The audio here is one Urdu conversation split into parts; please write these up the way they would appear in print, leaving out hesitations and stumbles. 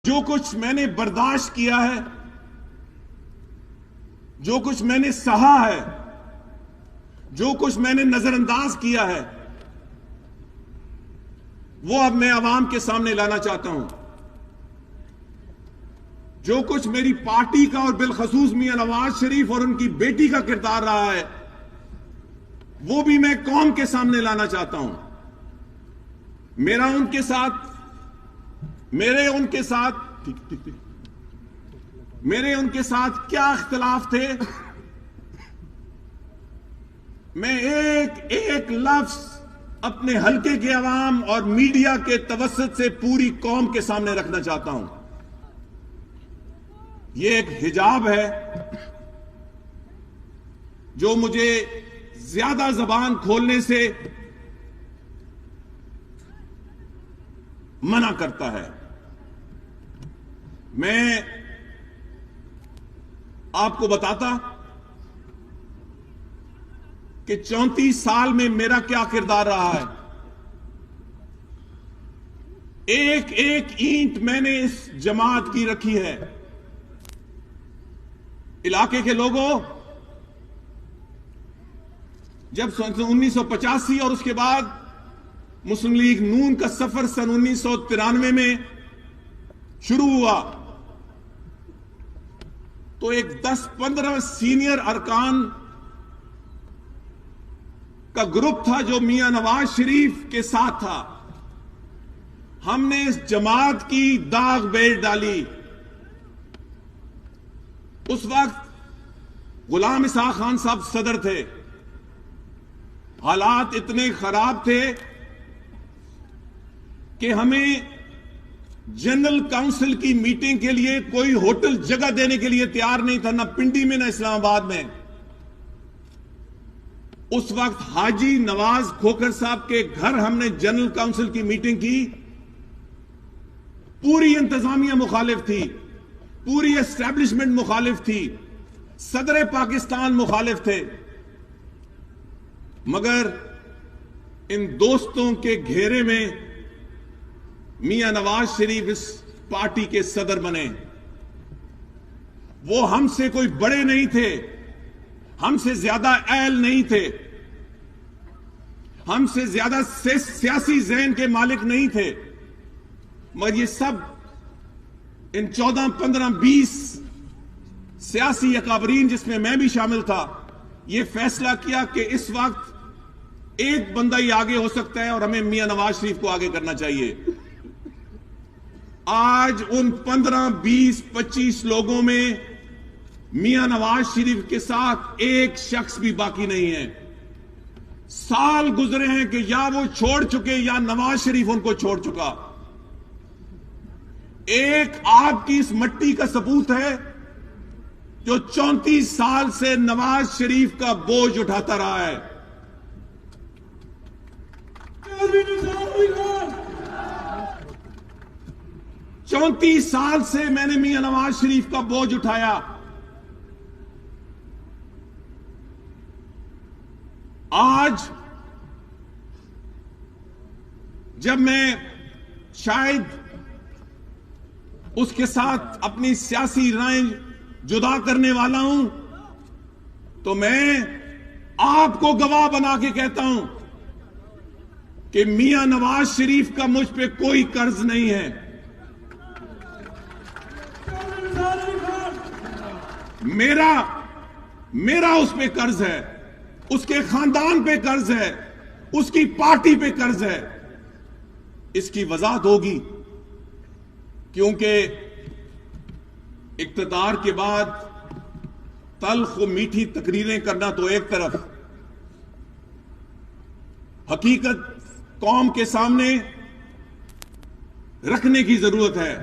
جو کچھ میں نے برداشت کیا ہے، جو کچھ میں نے سہا ہے، جو کچھ میں نے نظر انداز کیا ہے، وہ اب میں عوام کے سامنے لانا چاہتا ہوں۔ جو کچھ میری پارٹی کا اور بالخصوص میاں نواز شریف اور ان کی بیٹی کا کردار رہا ہے، وہ بھی میں قوم کے سامنے لانا چاہتا ہوں۔ میرے ان کے ساتھ کیا اختلاف تھے، میں ایک لفظ اپنے حلقے کے عوام اور میڈیا کے توسط سے پوری قوم کے سامنے رکھنا چاہتا ہوں۔ یہ ایک حجاب ہے جو مجھے زیادہ زبان کھولنے سے منع کرتا ہے۔ میں آپ کو بتاتا کہ 34 سال میں میرا کیا کردار رہا ہے۔ ایک اینٹ میں نے اس جماعت کی رکھی ہے۔ علاقے کے لوگوں، جب 1985 اور اس کے بعد مسلم لیگ نون کا سفر سن 1993 میں شروع ہوا تو ایک 10-15 سینئر ارکان کا گروپ تھا جو میاں نواز شریف کے ساتھ تھا۔ ہم نے اس جماعت کی داغ بیل ڈالی۔ اس وقت غلام اسحاق خان صاحب صدر تھے۔ حالات اتنے خراب تھے کہ ہمیں جنرل کاؤنسل کی میٹنگ کے لیے کوئی ہوٹل جگہ دینے کے لیے تیار نہیں تھا، نہ پنڈی میں نہ اسلام آباد میں۔ اس وقت حاجی نواز کھوکھر صاحب کے گھر ہم نے جنرل کاؤنسل کی میٹنگ کی۔ پوری انتظامیہ مخالف تھی، پوری اسٹیبلشمنٹ مخالف تھی، صدر پاکستان مخالف تھے، مگر ان دوستوں کے گھیرے میں میاں نواز شریف اس پارٹی کے صدر بنے۔ وہ ہم سے کوئی بڑے نہیں تھے، ہم سے زیادہ اہل نہیں تھے، ہم سے زیادہ سیاسی ذہن کے مالک نہیں تھے، مگر یہ سب ان 14, 15, 20 سیاسی اکابرین جس میں میں بھی شامل تھا، یہ فیصلہ کیا کہ اس وقت ایک بندہ ہی آگے ہو سکتا ہے اور ہمیں میاں نواز شریف کو آگے کرنا چاہیے۔ آج ان 15, 20, 25 لوگوں میں میاں نواز شریف کے ساتھ ایک شخص بھی باقی نہیں ہے۔ سال گزرے ہیں کہ یا وہ چھوڑ چکے یا نواز شریف ان کو چھوڑ چکا۔ ایک آپ کی اس مٹی کا ثبوت ہے جو 34 سال سے نواز شریف کا بوجھ اٹھاتا رہا ہے۔ 34 سال سے میں نے میاں نواز شریف کا بوجھ اٹھایا۔ آج جب میں شاید اس کے ساتھ اپنی سیاسی رائے جدا کرنے والا ہوں تو میں آپ کو گواہ بنا کے کہتا ہوں کہ میاں نواز شریف کا مجھ پہ کوئی قرض نہیں ہے۔ میرا اس پہ قرض ہے، اس کے خاندان پہ قرض ہے، اس کی پارٹی پہ قرض ہے۔ اس کی وضاحت ہوگی کیونکہ اقتدار کے بعد تلخ و میٹھی تقریریں کرنا تو ایک طرف، حقیقت قوم کے سامنے رکھنے کی ضرورت ہے۔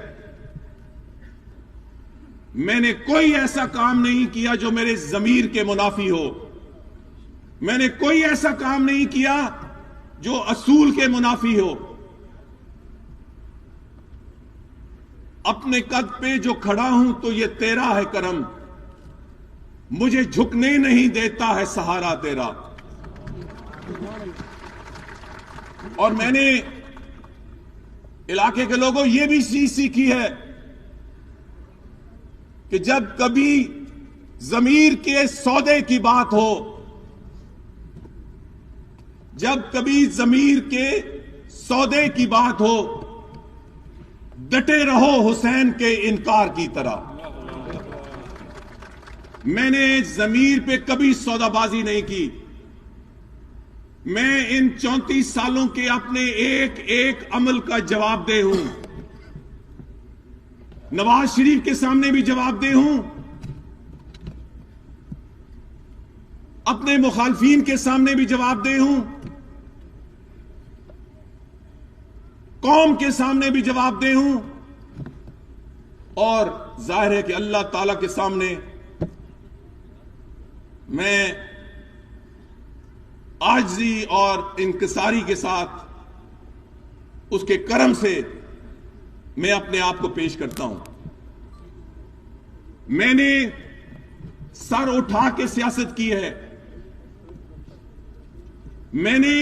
میں نے کوئی ایسا کام نہیں کیا جو میرے ضمیر کے منافی ہو، میں نے کوئی ایسا کام نہیں کیا جو اصول کے منافی ہو۔ اپنے قد پہ جو کھڑا ہوں تو یہ تیرا ہے کرم، مجھے جھکنے نہیں دیتا ہے سہارا تیرا۔ اور میں نے علاقے کے لوگوں یہ بھی چیز سیکھی ہے کہ جب کبھی ضمیر کے سودے کی بات ہو، جب کبھی ضمیر کے سودے کی بات ہو، ڈٹے رہو حسین کے انکار کی طرح۔ میں نے ضمیر پہ کبھی سودا بازی نہیں کی۔ میں ان 34 سالوں کے اپنے ایک ایک عمل کا جواب دہ ہوں، نواز شریف کے سامنے بھی جواب دہ ہوں، اپنے مخالفین کے سامنے بھی جواب دہ ہوں، قوم کے سامنے بھی جواب دہ ہوں، اور ظاہر ہے کہ اللہ تعالی کے سامنے میں عاجزی اور انکساری کے ساتھ اس کے کرم سے میں اپنے آپ کو پیش کرتا ہوں۔ میں نے سر اٹھا کے سیاست کی ہے، میں نے